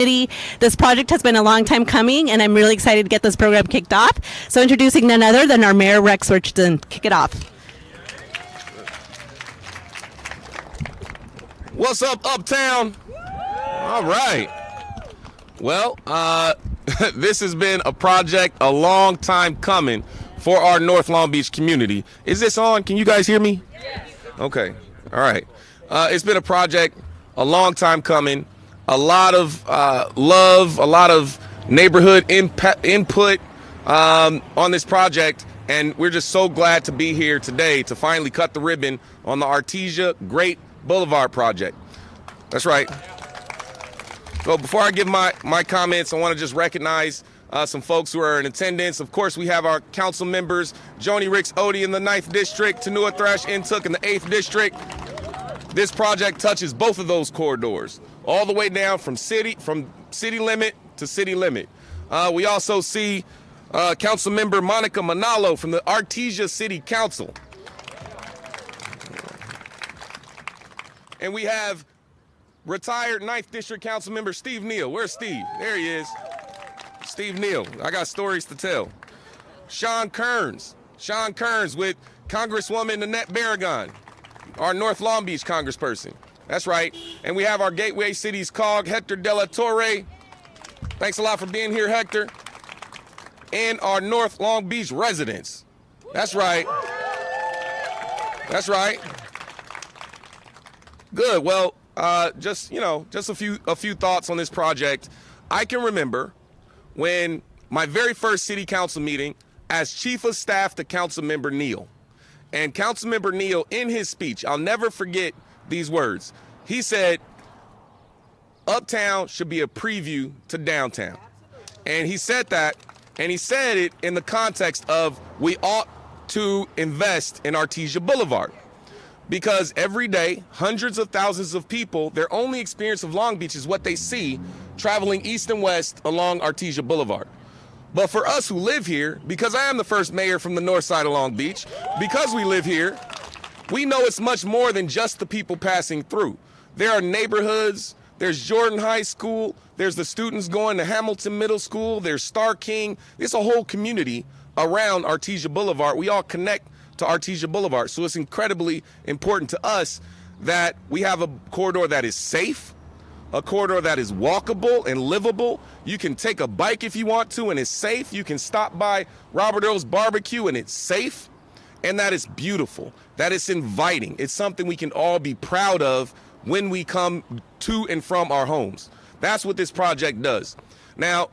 This project has been a long time coming, and I'm really excited to get this program kicked off. So introducing none other than our Mayor, Rex Richardson. Kick it off. What's up, Uptown? All right. Well, this has been a project a long time coming for our North Long Beach community. Is this on? Can you guys hear me? Yes. Okay. All right. It's been a project a long time coming. A lot of love, a lot of neighborhood input on this project, and we're just so glad to be here today to finally cut the ribbon on the Artesia Great Boulevard Project. That's right. So before I give my comments, I want to just recognize some folks who are in attendance. Of course, we have our council members, Joni Ricks Odie in the 9th District, Tanua Thrash Intook in the 8th District. This project touches both of those corridors, all the way down from city limit to city limit. We also see Council Member Monica Manalo from the Artesia City Council. And we have retired 9th District Council Member Steve Neal. Where's Steve? There he is. Steve Neal. I got stories to tell. Sean Kearns with Congresswoman Nanette Barragan, our North Long Beach congressperson. That's right. And we have our Gateway Cities COG, Hector De La Torre. Thanks a lot for being here, Hector. And our North Long Beach residents. That's right. That's right. Good. Well, just a few thoughts on this project. I can remember when my very first city council meeting as chief of staff to Councilmember Neal. And Councilmember Neal, in his speech, I'll never forget these words. He said, Uptown should be a preview to downtown. And he said that, and he said it in the context of we ought to invest in Artesia Boulevard. Because every day, hundreds of thousands of people, their only experience of Long Beach is what they see traveling east and west along Artesia Boulevard. But for us who live here, because I am the first mayor from the north side of Long Beach, because we live here, we know it's much more than just the people passing through. There are neighborhoods, there's Jordan High School, there's the students going to Hamilton Middle School, there's Star King. There's a whole community around Artesia Boulevard. We all connect to Artesia Boulevard. So it's incredibly important to us that we have a corridor that is safe, a corridor that is walkable and livable. You can take a bike if you want to and it's safe. You can stop by Robert Earl's Barbecue and it's safe. And that is beautiful, that is inviting. It's something we can all be proud of when we come to and from our homes. That's what this project does. Now,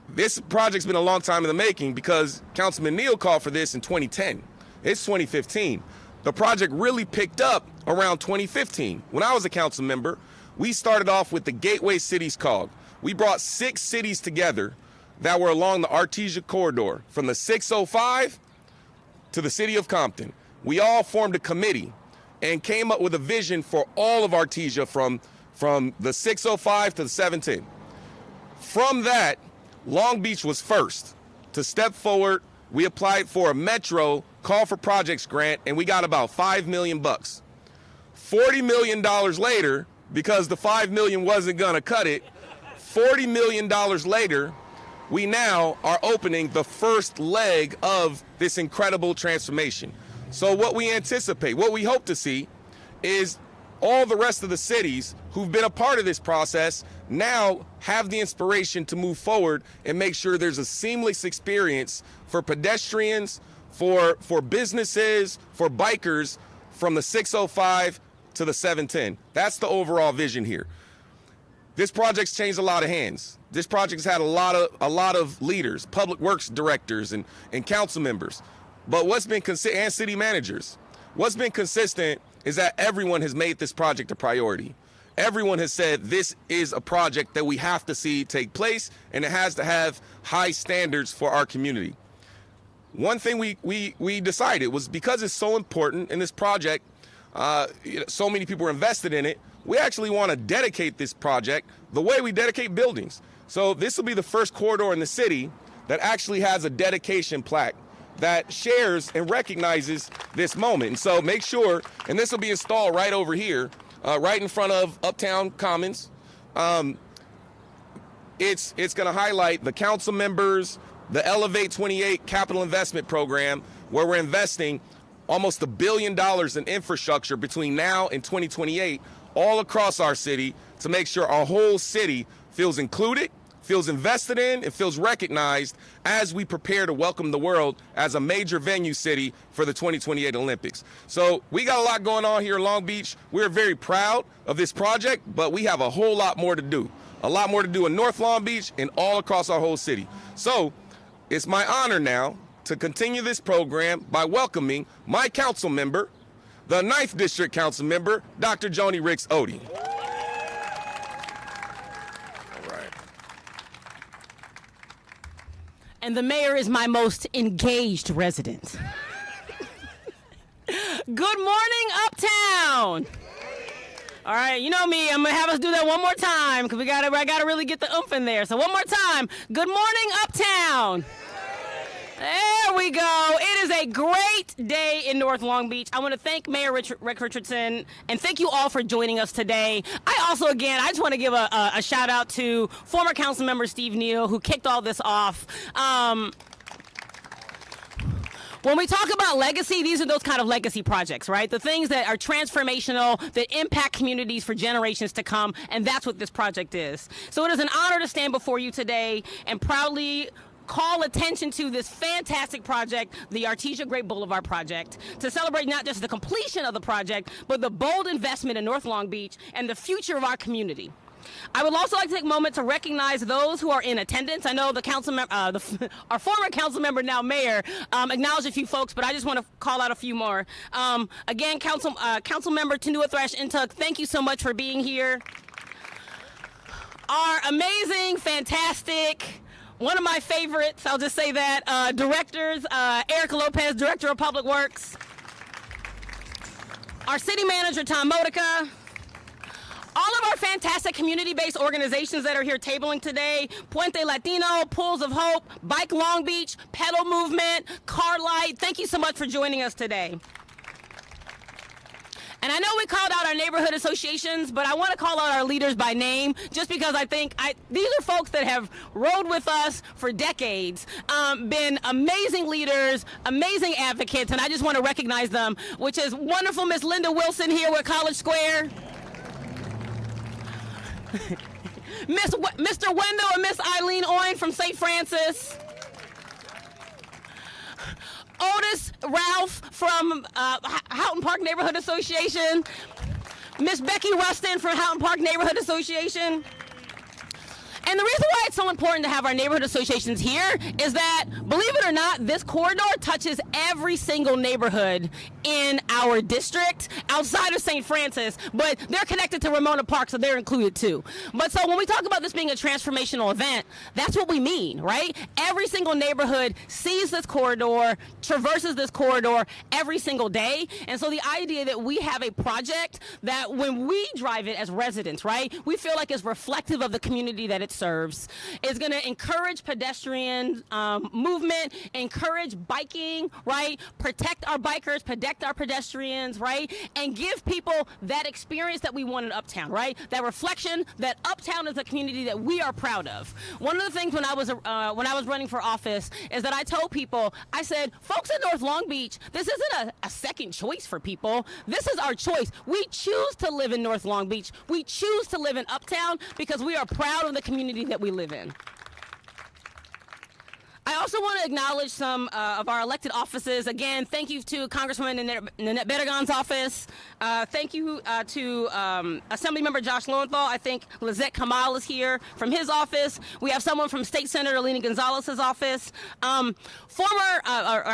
this project's been a long time in the making because Councilman Neal called for this in 2010. It's 2015. The project really picked up around 2015. When I was a council member, we started off with the Gateway Cities COG. We brought 6 cities together that were along the Artesia corridor from the 605 to the city of Compton. We all formed a committee and came up with a vision for all of Artesia from the 605 to the 710. From that, Long Beach was first to step forward. We applied for a Metro Call for Projects grant, and we got about $5 million. $40 million later, because the $5 million wasn't gonna cut it, $40 million later, we now are opening the first leg of this incredible transformation. So what we anticipate, what we hope to see, is all the rest of the cities who've been a part of this process now have the inspiration to move forward and make sure there's a seamless experience for pedestrians, for businesses, for bikers from the 605 to the 710. That's the overall vision here. This project's changed a lot of hands. This project's had a lot of leaders, public works directors and council members, but and city managers. What's been consistent is that everyone has made this project a priority. Everyone has said this is a project that we have to see take place, and it has to have high standards for our community. One thing we decided was because it's so important in this project, so many people are invested in it, we actually want to dedicate this project the way we dedicate buildings. So this will be the first corridor in the city that actually has a dedication plaque that shares and recognizes this moment. And so make sure, and this will be installed right over here, right in front of Uptown Commons. it's going to highlight the council members, the Elevate 28 capital investment program, where we're investing almost $1 billion in infrastructure between now and 2028 all across our city to make sure our whole city feels included, feels invested in, and feels recognized as we prepare to welcome the world as a major venue city for the 2028 Olympics. So we got a lot going on here in Long Beach. We're very proud of this project, but we have a whole lot more to do. A lot more to do in North Long Beach and all across our whole city. So it's my honor now to continue this program by welcoming my council member, the 9th District Council Member, Dr. Joni Ricks Odie. And the mayor is my most engaged resident. Good morning, Uptown. All right, you know me, I'm gonna have us do that one more time because I gotta really get the oomph in there. So one more time. Good morning, Uptown. There we go. It is a great day in North Long Beach. I want to thank Mayor Rick Richardson, and thank you all for joining us today. I just want to give a shout out to former council member Steve Neal, who kicked all this off. When we talk about legacy, these are those kind of legacy projects, right? The things that are transformational, that impact communities for generations to come, and that's what this project is. So it is an honor to stand before you today and proudly call attention to this fantastic project, the Artesia Great Boulevard Project, to celebrate not just the completion of the project, but the bold investment in North Long Beach and the future of our community. I would also like to take a moment to recognize those who are in attendance. I know the council our former council member, now mayor, acknowledged a few folks, but I just want to call out a few more. Again, council member Tanua Thrash Intuk, thank you so much for being here. Our amazing, fantastic, one of my favorites, I'll just say that, directors, Erica Lopez, Director of Public Works, our city manager, Tom Modica, all of our fantastic community-based organizations that are here tabling today, Puente Latino, Pools of Hope, Bike Long Beach, Pedal Movement, Car Light, thank you so much for joining us today. And I know we called out our neighborhood associations, but I want to call out our leaders by name, just because I think these are folks that have rode with us for decades, been amazing leaders, amazing advocates, and I just want to recognize them, which is wonderful Miss Linda Wilson here with College Square, Mr. Wendell and Miss Eileen Owen from St. Francis, Otis Ralph from Houghton Park Neighborhood Association, Miss Becky Rustin from Houghton Park Neighborhood Association. And the reason why it's so important to have our neighborhood associations here is that, believe it or not, this corridor touches every single neighborhood in our district outside of St. Francis, but they're connected to Ramona Park, so they're included too. But so when we talk about this being a transformational event, that's what we mean, right? Every single neighborhood sees this corridor, traverses this corridor every single day. And so the idea that we have a project that when we drive it as residents, right, we feel like it's reflective of the community that it serves, is going to encourage pedestrian movement, encourage biking, right, protect our bikers, protect our pedestrians, right, and give people that experience that we want in Uptown, right, that reflection that Uptown is a community that we are proud of. One of the things when I was running for office is that I told people, I said, folks in North Long Beach, this isn't a second choice for people. This is our choice. We choose to live in North Long Beach. We choose to live in Uptown because we are proud of the community that we live in. I also want to acknowledge some of our elected offices. Again, thank you to Congresswoman Nanette Bettigon's office. Thank you to Assemblymember Josh Lowenthal. I think Lizette Kamal is here from his office. We have someone from State Senator Alina Gonzalez's office. Our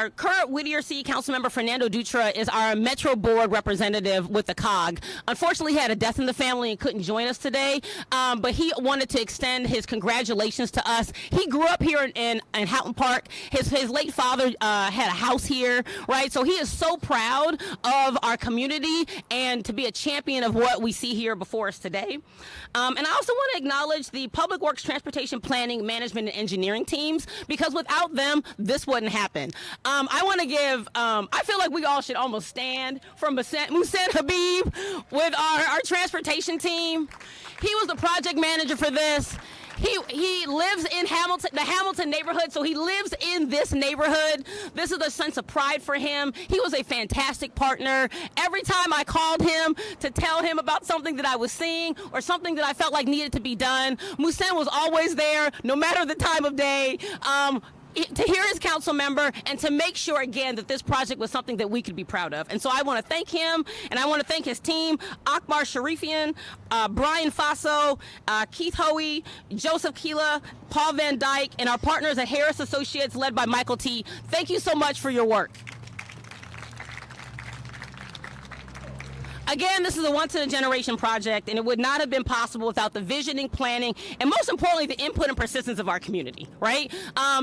current Whittier City Council member Fernando Dutra is our Metro Board representative with the COG. Unfortunately, he had a death in the family and couldn't join us today, but he wanted to extend his congratulations to us. He grew up here in Houghton Park. His late father had a house here, right? So he is so proud of our community and to be a champion of what we see here before us today. And I also want to acknowledge the Public Works, Transportation, Planning, Management, and Engineering teams, because without them, this wouldn't happen. I want to give, I feel like we all should almost stand from Musen Habib with our transportation team. He was the project manager for this. He lives in Hamilton, the Hamilton neighborhood, so he lives in this neighborhood. This is a sense of pride for him. He was a fantastic partner. Every time I called him to tell him about something that I was seeing or something that I felt like needed to be done, Musen was always there, no matter the time of day. To hear his council member and to make sure again that this project was something that we could be proud of. And so I want to thank him, and I want to thank his team, Akbar Sharifian, Brian Faso, Keith Hoey, Joseph Keela, Paul Van Dyke, and our partners at Harris Associates led by Michael T. Thank you so much for your work. Again, this is a once-in-a-generation project, and it would not have been possible without the visioning, planning, and most importantly, the input and persistence of our community, right?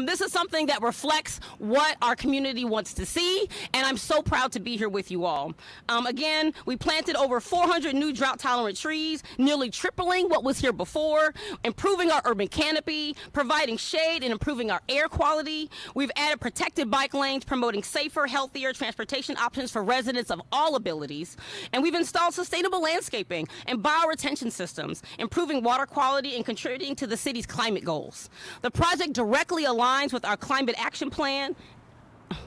This is something that reflects what our community wants to see, and I'm so proud to be here with you all. Again, we planted over 400 new drought-tolerant trees, nearly tripling what was here before, improving our urban canopy, providing shade, and improving our air quality. We've added protected bike lanes, promoting safer, healthier transportation options for residents of all abilities, and we've installed sustainable landscaping and bioretention systems, improving water quality and contributing to the city's climate goals. The project directly aligns with our climate action plan.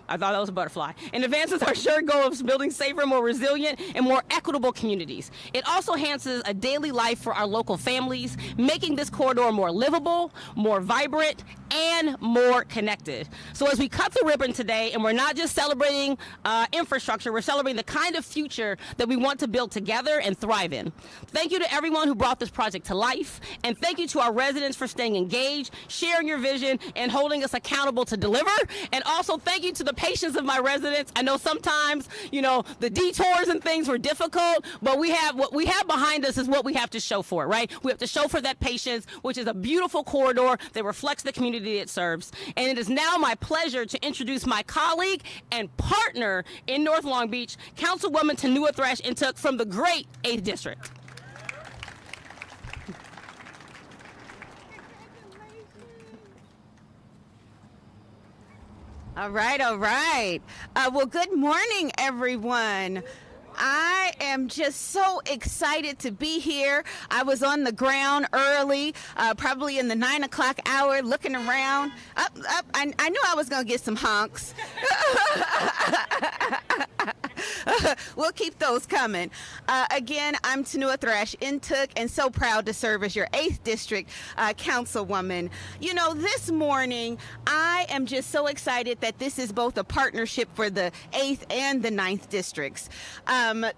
I thought that was a butterfly. And advances our shared goal of building safer, more resilient, and more equitable communities. It also enhances a daily life for our local families, making this corridor more livable, more vibrant, and more connected. So as we cut the ribbon today, and we're not just celebrating infrastructure, we're celebrating the kind of future that we want to build together and thrive in. Thank you to everyone who brought this project to life, and thank you to our residents for staying engaged, sharing your vision, and holding us accountable to deliver. And also thank you to the patience of my residents. I know sometimes, you know, the detours and things were difficult, but what we have behind us is what we have to show for it, right? We have to show for that patience, which is a beautiful corridor that reflects the community it serves. And it is now my pleasure to introduce my colleague and partner in North Long Beach, Councilwoman Tanua Thrash Intuk from the great 8th District. All right. Well, good morning, everyone. I am just so excited to be here. I was on the ground early, probably in the 9 o'clock hour, looking around. I knew I was going to get some honks. We'll keep those coming. Again, I'm Tanua Thrash Intuk, and so proud to serve as your 8th District Councilwoman. You know, this morning, I am just so excited that this is both a partnership for the 8th and the 9th Districts.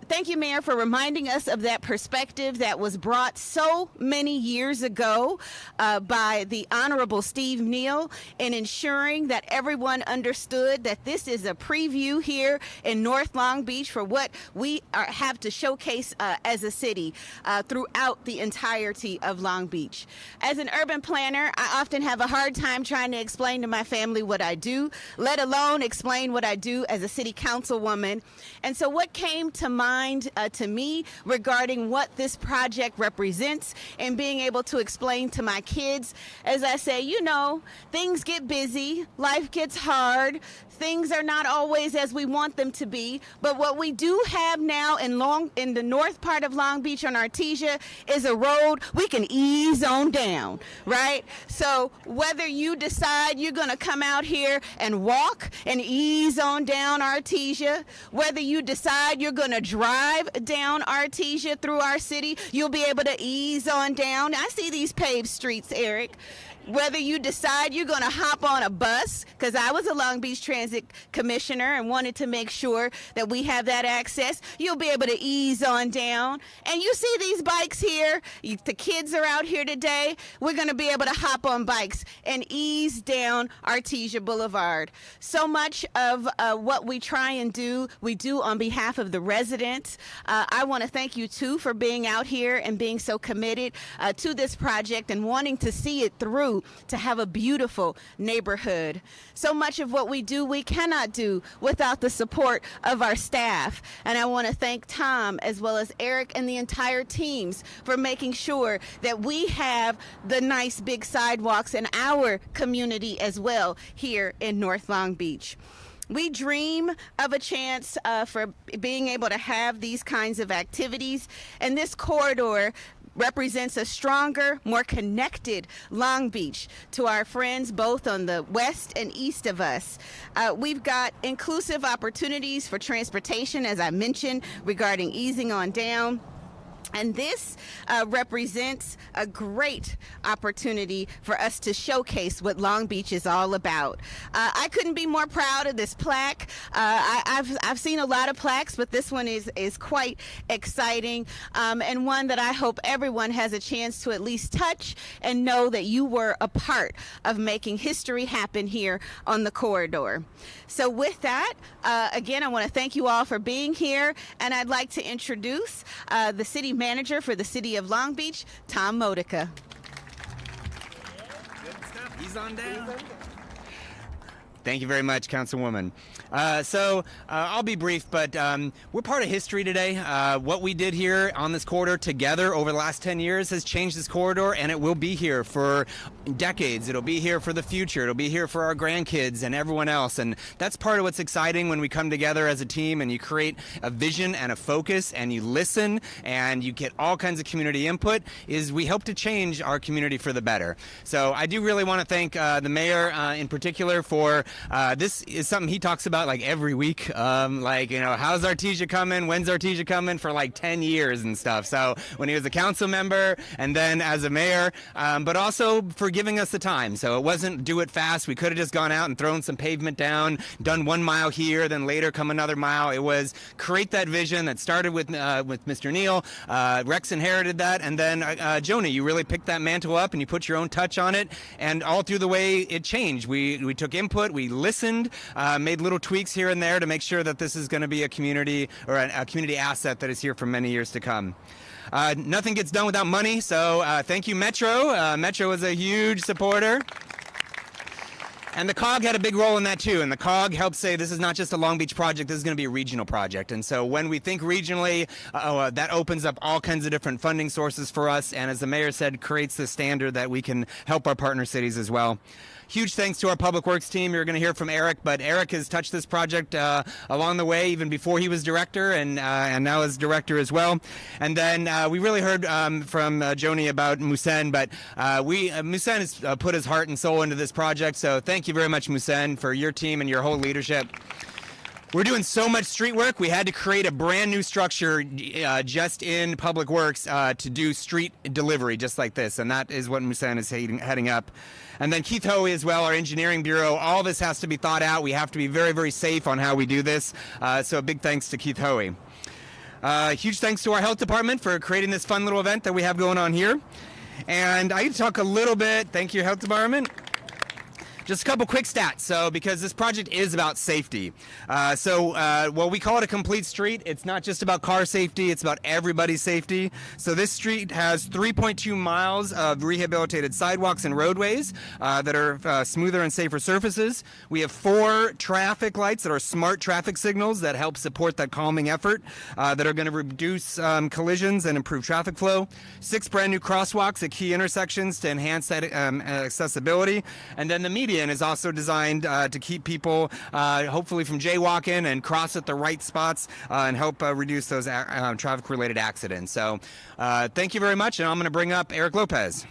Thank you, Mayor, for reminding us of that perspective that was brought so many years ago by the Honorable Steve Neal in ensuring that everyone understood that this is a preview here in North Long Beach for what we have to showcase as a city throughout the entirety of Long Beach. As an urban planner, I often have a hard time trying to explain to my family what I do, let alone explain what I do as a city councilwoman. And so what came to mind to me regarding what this project represents and being able to explain to my kids, as I say, you know, things get busy, life gets hard, things are not always as we want them to be, but what we do have now in the north part of Long Beach on Artesia is a road we can ease on down, right? So whether you decide you're going to come out here and walk and ease on down Artesia, whether you decide you're going to drive down Artesia through our city, you'll be able to ease on down. I see these paved streets, Eric. Whether you decide you're going to hop on a bus, because I was a Long Beach Transit Commissioner and wanted to make sure that we have that access, you'll be able to ease on down. And you see these bikes here, the kids are out here today, we're going to be able to hop on bikes and ease down Artesia Boulevard. So much of what we try and do, we do on behalf of the residents. I want to thank you too for being out here and being so committed to this project and wanting to see it through to have a beautiful neighborhood. So much of what we do, we cannot do without the support of our staff. And I want to thank Tom as well as Eric and the entire teams for making sure that we have the nice big sidewalks in our community as well here in North Long Beach. We dream of a chance for being able to have these kinds of activities, and this corridor represents a stronger, more connected Long Beach to our friends both on the west and east of us. We've got inclusive opportunities for transportation, as I mentioned, regarding easing on down. And this represents a great opportunity for us to showcase what Long Beach is all about. I couldn't be more proud of this plaque. I've seen a lot of plaques, but this one is quite exciting, and one that I hope everyone has a chance to at least touch and know that you were a part of making history happen here on the corridor. So with that, again, I want to thank you all for being here, and I'd like to introduce the city manager for the city of Long Beach, Tom Modica. Good stuff. He's on down. Thank you very much, Councilwoman. I'll be brief, but we're part of history today. What we did here on this corridor together over the last 10 years has changed this corridor, and it will be here for decades. It'll be here for the future. It'll be here for our grandkids and everyone else. And that's part of what's exciting when we come together as a team and you create a vision and a focus and you listen and you get all kinds of community input, is we hope to change our community for the better. So I do really want to thank the mayor in particular for this is something he talks about like every week. How's Artesia coming? When's Artesia coming? For like 10 years and stuff. So when he was a council member and then as a mayor, but also for giving us the time. So it wasn't do it fast. We could have just gone out and thrown some pavement down, done 1 mile here, then later come another mile. It was create that vision that started with Mr. Neal. Rex inherited that, and then Joni, you really picked that mantle up and you put your own touch on it. And all through the way it changed, we took input, we listened, made little tweaks here and there to make sure that this is going to be a community or a community asset that is here for many years to come. Nothing gets done without money, so thank you, Metro. Metro was a huge supporter. And the COG had a big role in that too. And the COG helped say this is not just a Long Beach project, this is going to be a regional project. And so when we think regionally, that opens up all kinds of different funding sources for us. And as the mayor said, creates the standard that we can help our partner cities as well. Huge thanks to our public works team. You're going to hear from Eric, but Eric has touched this project along the way, even before he was director, and now as director as well. And then we really heard from Joni about Musen, but Musen has put his heart and soul into this project. So thank you very much, Musen, for your team and your whole leadership. We're doing so much street work, we had to create a brand new structure just in Public Works to do street delivery just like this, and that is what Musen is heading up. And then Keith Hoey as well, our engineering bureau. All this has to be thought out. We have to be very, very safe on how we do this. So a big thanks to Keith Hoey. Huge thanks to our health department for creating this fun little event that we have going on here. And I can talk a little bit, thank you, health department. Just a couple quick stats. So, because this project is about safety. Well, we call it a complete street. It's not just about car safety, it's about everybody's safety. So this street has 3.2 miles of rehabilitated sidewalks and roadways that are smoother and safer surfaces. We have 4 traffic lights that are smart traffic signals that help support that calming effort that are going to reduce collisions and improve traffic flow. 6 brand new crosswalks at key intersections to enhance that accessibility. And then the median is also designed to keep people hopefully from jaywalking and cross at the right spots and help reduce those traffic-related accidents. So thank you very much, and I'm going to bring up Eric Lopez.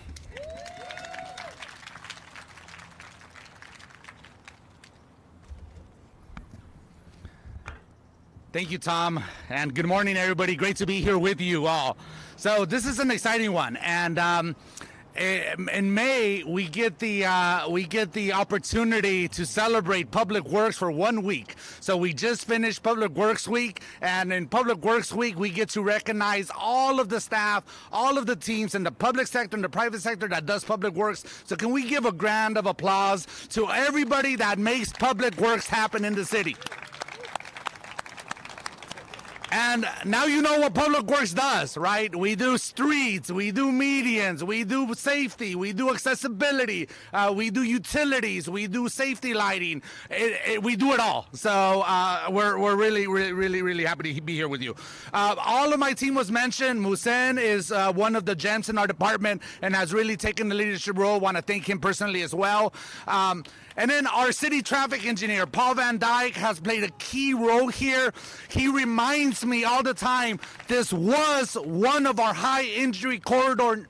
Thank you, Tom, and good morning, everybody. Great to be here with you all. So this is an exciting one, and in May we get the opportunity to celebrate Public Works for 1 week. So we just finished Public Works Week, and in Public Works Week we get to recognize all of the staff, all of the teams in the public sector and the private sector that does Public Works. So can we give a round of applause to everybody that makes Public Works happen in the city? And now you know what Public Works does, right? We do streets, we do medians, we do safety, we do accessibility, we do utilities, we do safety lighting. We do it all. So we're really happy to be here with you. All of my team was mentioned. Musen is one of the gems in our department and has really taken the leadership role. Want to thank him personally as well. And then our city traffic engineer, Paul Van Dyke, has played a key role here. He reminds ask me all the time, this was one of our high injury corridors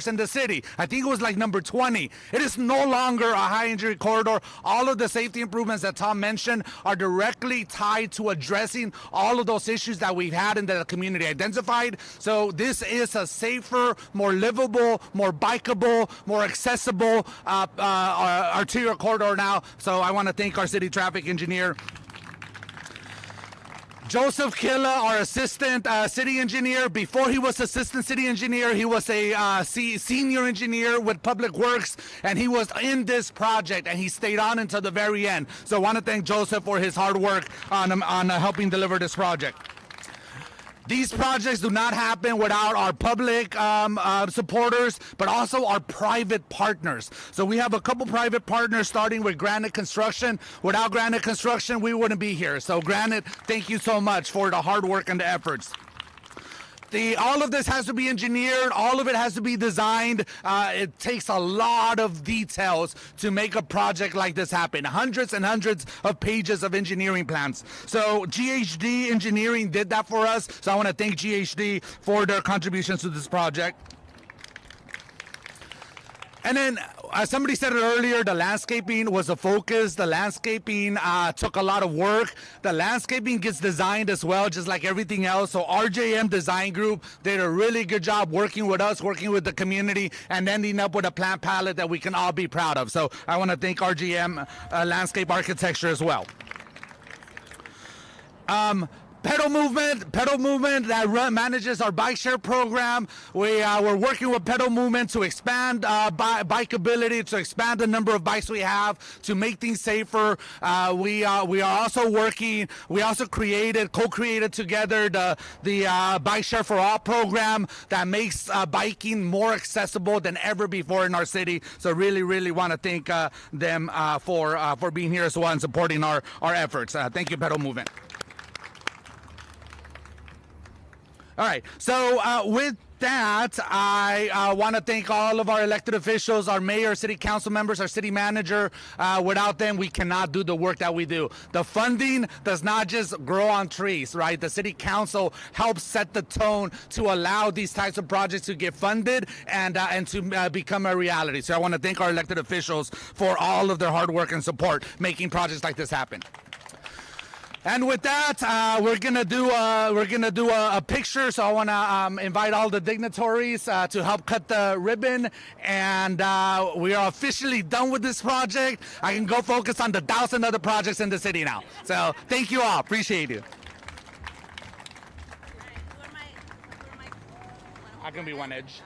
in the city. I think it was like number 20. It is no longer a high injury corridor. All of the safety improvements that Tom mentioned are directly tied to addressing all of those issues that we've had and that the community identified. So this is a safer, more livable, more bikeable, more accessible arterial corridor now. So I want to thank our city traffic engineer, Joseph Killa, our assistant city engineer. Before he was assistant city engineer, he was a senior engineer with Public Works, and he was in this project, and he stayed on until the very end. So I want to thank Joseph for his hard work on helping deliver this project. These projects do not happen without our public supporters, but also our private partners. So we have a couple private partners, starting with Granite Construction. Without Granite Construction, we wouldn't be here. So Granite, thank you so much for the hard work and the efforts. All of this has to be engineered. All of it has to be designed. It takes a lot of details to make a project like this happen. Hundreds and hundreds of pages of engineering plans. So GHD Engineering did that for us. So I want to thank GHD for their contributions to this project. And then, as somebody said it earlier, the landscaping was a focus. The landscaping took a lot of work. The landscaping gets designed as well, just like everything else. So RJM Design Group did a really good job working with us, working with the community, and ending up with a plant palette that we can all be proud of. So I want to thank RGM Landscape Architecture as well. Pedal movement that manages our bike share program. We're working with Pedal Movement to expand bikeability, to expand the number of bikes we have, to make things safer. We are also working. We also co-created together the Bike Share for All program that makes biking more accessible than ever before in our city. So really want to thank them for being here as well and supporting our efforts. Thank you, Pedal Movement. All right, so with that, I want to thank all of our elected officials, our mayor, city council members, our city manager. Without them, we cannot do the work that we do. The funding does not just grow on trees, right? The city council helps set the tone to allow these types of projects to get funded and to become a reality. So I want to thank our elected officials for all of their hard work and support making projects like this happen. And with that, we're gonna do a picture. So I want to invite all the dignitaries to help cut the ribbon. And we are officially done with this project. I can go focus on the 1,000 other projects in the city now. So thank you all. Appreciate you. I can be one edge.